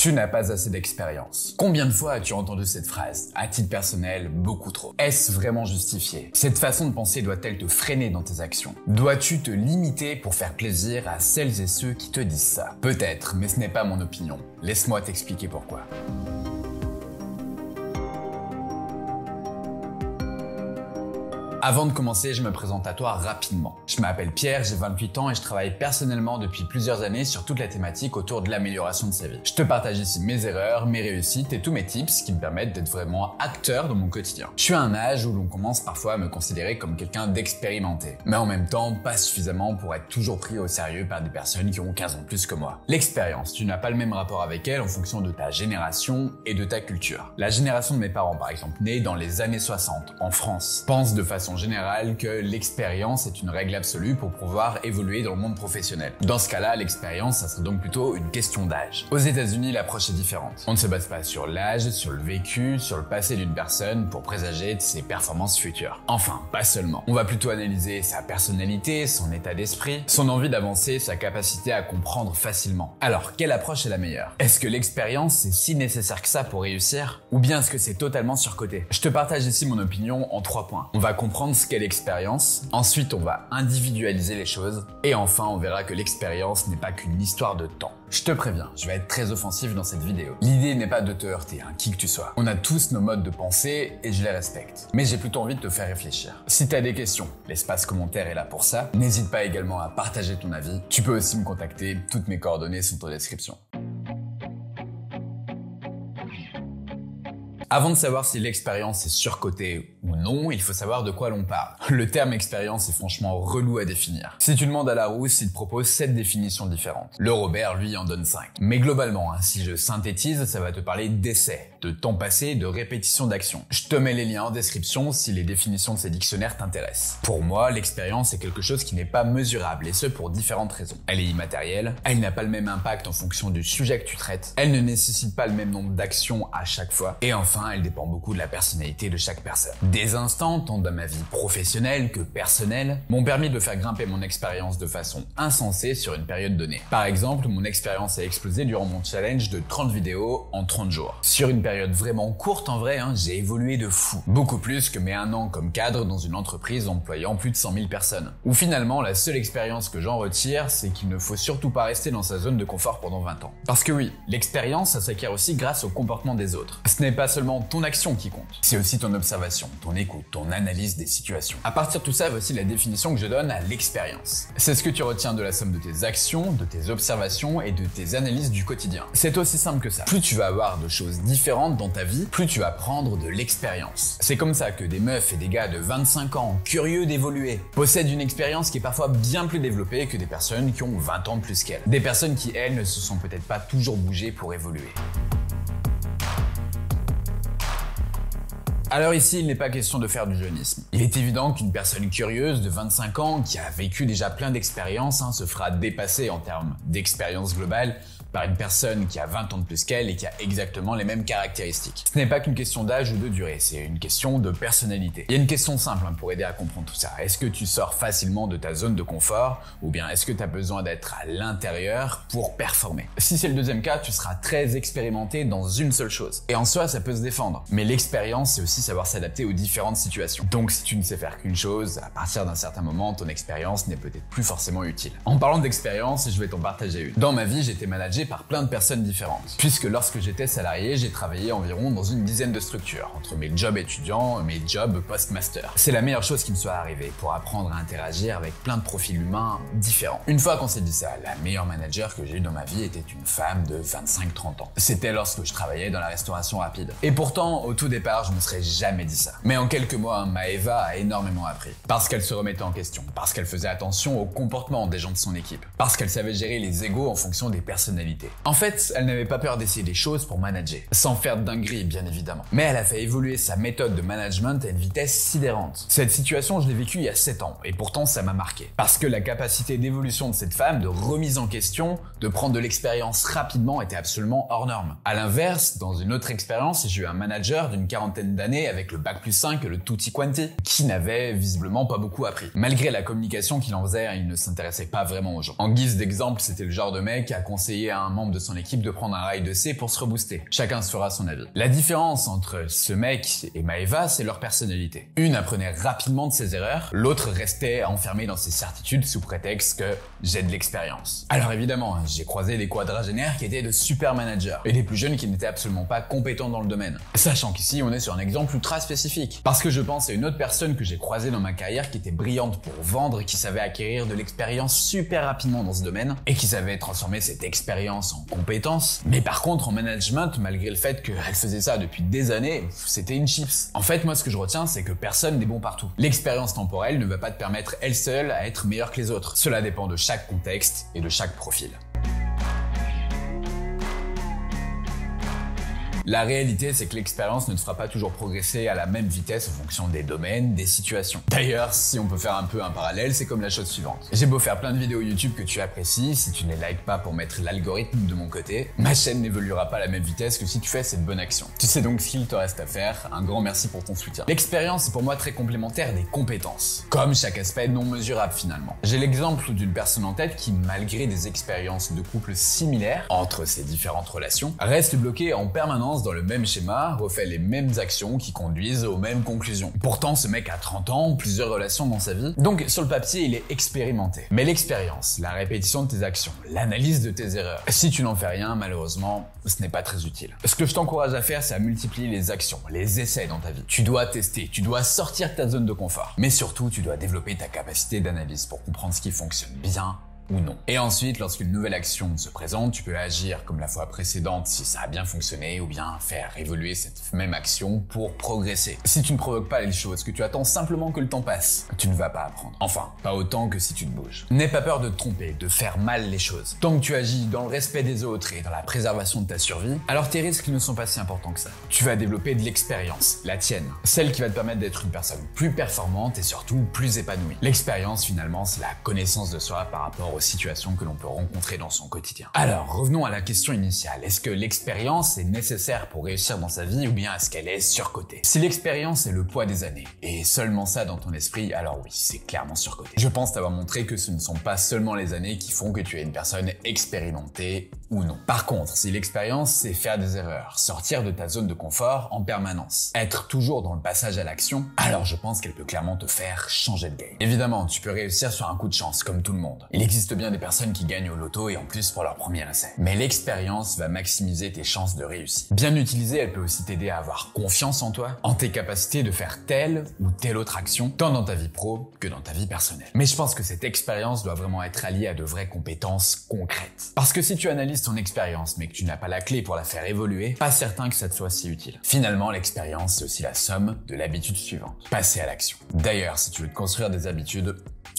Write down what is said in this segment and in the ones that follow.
Tu n'as pas assez d'expérience. Combien de fois as-tu entendu cette phrase? À titre personnel, beaucoup trop. Est-ce vraiment justifié? Cette façon de penser doit-elle te freiner dans tes actions? Dois-tu te limiter pour faire plaisir à celles et ceux qui te disent ça? Peut-être, mais ce n'est pas mon opinion. Laisse-moi t'expliquer pourquoi. Avant de commencer, je me présente à toi rapidement. Je m'appelle Pierre, j'ai 28 ans et je travaille personnellement depuis plusieurs années sur toute la thématique autour de l'amélioration de sa vie. Je te partage ici mes erreurs, mes réussites et tous mes tips qui me permettent d'être vraiment acteur dans mon quotidien. Je suis à un âge où l'on commence parfois à me considérer comme quelqu'un d'expérimenté, mais en même temps pas suffisamment pour être toujours pris au sérieux par des personnes qui ont 15 ans de plus que moi. L'expérience, tu n'as pas le même rapport avec elle en fonction de ta génération et de ta culture. La génération de mes parents par exemple, née dans les années 60 en France, pense de façon générale que l'expérience est une règle absolue pour pouvoir évoluer dans le monde professionnel. Dans ce cas-là, l'expérience, ça serait donc plutôt une question d'âge. Aux États-Unis, l'approche est différente. On ne se base pas sur l'âge, sur le vécu, sur le passé d'une personne pour présager de ses performances futures. Enfin, pas seulement. On va plutôt analyser sa personnalité, son état d'esprit, son envie d'avancer, sa capacité à comprendre facilement. Alors, quelle approche est la meilleure? Est-ce que l'expérience est si nécessaire que ça pour réussir? Ou bien est-ce que c'est totalement surcoté? Je te partage ici mon opinion en 3 points. On va comprendre ce qu'est l'expérience, ensuite on va individualiser les choses, et enfin on verra que l'expérience n'est pas qu'une histoire de temps. Je te préviens, je vais être très offensif dans cette vidéo. L'idée n'est pas de te heurter, qui que tu sois. On a tous nos modes de pensée et je les respecte. Mais j'ai plutôt envie de te faire réfléchir. Si tu as des questions, l'espace commentaire est là pour ça. N'hésite pas également à partager ton avis. Tu peux aussi me contacter, toutes mes coordonnées sont en description. Avant de savoir si l'expérience est surcotée ou non, il faut savoir de quoi l'on parle. Le terme expérience est franchement relou à définir. Si tu demandes à Larousse, il te propose 7 définitions différentes. Le Robert, lui, en donne 5. Mais globalement, si je synthétise, ça va te parler d'essai, de temps passé, de répétition d'actions. Je te mets les liens en description si les définitions de ces dictionnaires t'intéressent. Pour moi, l'expérience est quelque chose qui n'est pas mesurable, et ce pour différentes raisons. Elle est immatérielle, elle n'a pas le même impact en fonction du sujet que tu traites, elle ne nécessite pas le même nombre d'actions à chaque fois, et enfin, elle dépend beaucoup de la personnalité de chaque personne. Des instants, tant dans ma vie professionnelle que personnelle, m'ont permis de faire grimper mon expérience de façon insensée sur une période donnée. Par exemple, mon expérience a explosé durant mon challenge de 30 vidéos en 30 jours. Sur une période vraiment courte en vrai, j'ai évolué de fou. Beaucoup plus que mes 1 an comme cadre dans une entreprise employant plus de 100 000 personnes. Où finalement, la seule expérience que j'en retire, c'est qu'il ne faut surtout pas rester dans sa zone de confort pendant 20 ans. Parce que oui, l'expérience, ça s'acquiert aussi grâce au comportement des autres. Ce n'est pas seulement ton action qui compte, c'est aussi ton observation, ton écoute, ton analyse des situations. À partir de tout ça, voici la définition que je donne à l'expérience. C'est ce que tu retiens de la somme de tes actions, de tes observations et de tes analyses du quotidien. C'est aussi simple que ça. Plus tu vas avoir de choses différentes dans ta vie, plus tu vas prendre de l'expérience. C'est comme ça que des meufs et des gars de 25 ans, curieux d'évoluer, possèdent une expérience qui est parfois bien plus développée que des personnes qui ont 20 ans de plus qu'elles. Des personnes qui, elles, ne se sont peut-être pas toujours bougées pour évoluer. Alors ici, il n'est pas question de faire du jeunisme. Il est évident qu'une personne curieuse de 25 ans qui a vécu déjà plein d'expériences se fera dépasser en termes d'expérience globale par une personne qui a 20 ans de plus qu'elle et qui a exactement les mêmes caractéristiques. Ce n'est pas qu'une question d'âge ou de durée, c'est une question de personnalité. Il y a une question simple pour aider à comprendre tout ça. Est-ce que tu sors facilement de ta zone de confort ou bien est-ce que tu as besoin d'être à l'intérieur pour performer? Si c'est le deuxième cas, tu seras très expérimenté dans une seule chose. Et en soi, ça peut se défendre. Mais l'expérience, c'est aussi savoir s'adapter aux différentes situations. Donc si tu ne sais faire qu'une chose, à partir d'un certain moment, ton expérience n'est peut-être plus forcément utile. En parlant d'expérience, je vais t'en partager une. Dans ma vie, j'ai été managé par plein de personnes différentes. Puisque lorsque j'étais salarié, j'ai travaillé environ dans une dizaine de structures, entre mes jobs étudiants et mes jobs post-master. C'est la meilleure chose qui me soit arrivée pour apprendre à interagir avec plein de profils humains différents. Une fois qu'on s'est dit ça, la meilleure manager que j'ai eue dans ma vie était une femme de 25-30 ans. C'était lorsque je travaillais dans la restauration rapide. Et pourtant, au tout départ, je me serais jamais dit ça. Mais en quelques mois, Maëva a énormément appris. Parce qu'elle se remettait en question, parce qu'elle faisait attention au comportement des gens de son équipe, parce qu'elle savait gérer les égos en fonction des personnalités. En fait, elle n'avait pas peur d'essayer des choses pour manager, sans faire de dinguerie bien évidemment. Mais elle a fait évoluer sa méthode de management à une vitesse sidérante. Cette situation, je l'ai vécue il y a 7 ans, et pourtant ça m'a marqué. Parce que la capacité d'évolution de cette femme, de remise en question, de prendre de l'expérience rapidement était absolument hors norme. À l'inverse, dans une autre expérience, j'ai eu un manager d'une 40aine d'années avec le bac+5 et le tutti quanti, qui n'avait visiblement pas beaucoup appris. Malgré la communication qu'il en faisait, il ne s'intéressait pas vraiment aux gens. En guise d'exemple, c'était le genre de mec à conseiller à un membre de son équipe de prendre un rail de C pour se rebooster. Chacun se fera son avis. La différence entre ce mec et Maeva, c'est leur personnalité. Une apprenait rapidement de ses erreurs, l'autre restait enfermée dans ses certitudes sous prétexte que j'ai de l'expérience. Alors évidemment, j'ai croisé des quadragénaires qui étaient de super managers et des plus jeunes qui n'étaient absolument pas compétents dans le domaine. Sachant qu'ici, on est sur un exemple ultra spécifique. Parce que je pense à une autre personne que j'ai croisée dans ma carrière qui était brillante pour vendre et qui savait acquérir de l'expérience super rapidement dans ce domaine et qui savait transformer cette expérience en compétence. Mais par contre, en management, malgré le fait qu'elle faisait ça depuis des années, c'était une chips. En fait, moi, ce que je retiens, c'est que personne n'est bon partout. L'expérience temporelle ne va pas te permettre elle seule à être meilleure que les autres. Cela dépend de chaque contexte et de chaque profil. La réalité, c'est que l'expérience ne te fera pas toujours progresser à la même vitesse en fonction des domaines, des situations. D'ailleurs, si on peut faire un peu un parallèle, c'est comme la chose suivante. J'ai beau faire plein de vidéos YouTube que tu apprécies, si tu ne les likes pas pour mettre l'algorithme de mon côté, ma chaîne n'évoluera pas à la même vitesse que si tu fais cette bonne action. Tu sais donc ce qu'il te reste à faire, un grand merci pour ton soutien. L'expérience est pour moi très complémentaire des compétences, comme chaque aspect non mesurable finalement. J'ai l'exemple d'une personne en tête qui, malgré des expériences de couple similaires entre ces différentes relations, reste bloquée en permanence dans le même schéma, refait les mêmes actions qui conduisent aux mêmes conclusions. Pourtant, ce mec a 30 ans, plusieurs relations dans sa vie, donc sur le papier, il est expérimenté. Mais l'expérience, la répétition de tes actions, l'analyse de tes erreurs, si tu n'en fais rien, malheureusement, ce n'est pas très utile. Ce que je t'encourage à faire, c'est à multiplier les actions, les essais dans ta vie. Tu dois tester, tu dois sortir de ta zone de confort. Mais surtout, tu dois développer ta capacité d'analyse pour comprendre ce qui fonctionne bien ou non. Et ensuite, lorsqu'une nouvelle action se présente, tu peux agir comme la fois précédente si ça a bien fonctionné ou bien faire évoluer cette même action pour progresser. Si tu ne provoques pas les choses, que tu attends simplement que le temps passe, tu ne vas pas apprendre. Enfin, pas autant que si tu te bouges. N'aie pas peur de te tromper, de faire mal les choses. Tant que tu agis dans le respect des autres et dans la préservation de ta survie, alors tes risques ne sont pas si importants que ça. Tu vas développer de l'expérience, la tienne, celle qui va te permettre d'être une personne plus performante et surtout plus épanouie. L'expérience, finalement, c'est la connaissance de soi par rapport aux situations que l'on peut rencontrer dans son quotidien. Alors, revenons à la question initiale. Est-ce que l'expérience est nécessaire pour réussir dans sa vie ou bien est-ce qu'elle est surcotée? Si l'expérience est le poids des années et seulement ça dans ton esprit, alors oui, c'est clairement surcoté. Je pense t'avoir montré que ce ne sont pas seulement les années qui font que tu es une personne expérimentée ou non. Par contre, si l'expérience, c'est faire des erreurs, sortir de ta zone de confort en permanence, être toujours dans le passage à l'action, alors je pense qu'elle peut clairement te faire changer de game. Évidemment, tu peux réussir sur un coup de chance, comme tout le monde. Il existe bien des personnes qui gagnent au loto et en plus pour leur premier essai. Mais l'expérience va maximiser tes chances de réussite. Bien utilisée, elle peut aussi t'aider à avoir confiance en toi, en tes capacités de faire telle ou telle autre action, tant dans ta vie pro que dans ta vie personnelle. Mais je pense que cette expérience doit vraiment être alliée à de vraies compétences concrètes. Parce que si tu analyses ton expérience mais que tu n'as pas la clé pour la faire évoluer, pas certain que ça te soit si utile. Finalement, l'expérience, c'est aussi la somme de l'habitude suivante. Passer à l'action. D'ailleurs, si tu veux te construire des habitudes,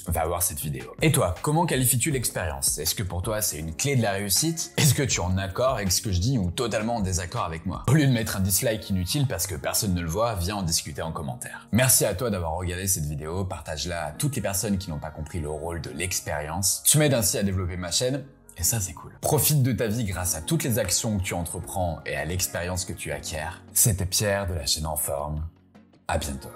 va voir cette vidéo. Et toi, comment qualifies-tu l'expérience? Est-ce que pour toi c'est une clé de la réussite? Est-ce que tu es en accord avec ce que je dis ou totalement en désaccord avec moi? Au lieu de mettre un dislike inutile parce que personne ne le voit, viens en discuter en commentaire. Merci à toi d'avoir regardé cette vidéo, partage-la à toutes les personnes qui n'ont pas compris le rôle de l'expérience. Tu m'aides ainsi à développer ma chaîne. Et ça, c'est cool. Profite de ta vie grâce à toutes les actions que tu entreprends et à l'expérience que tu acquiers. C'était Pierre de la chaîne En Forme. À bientôt.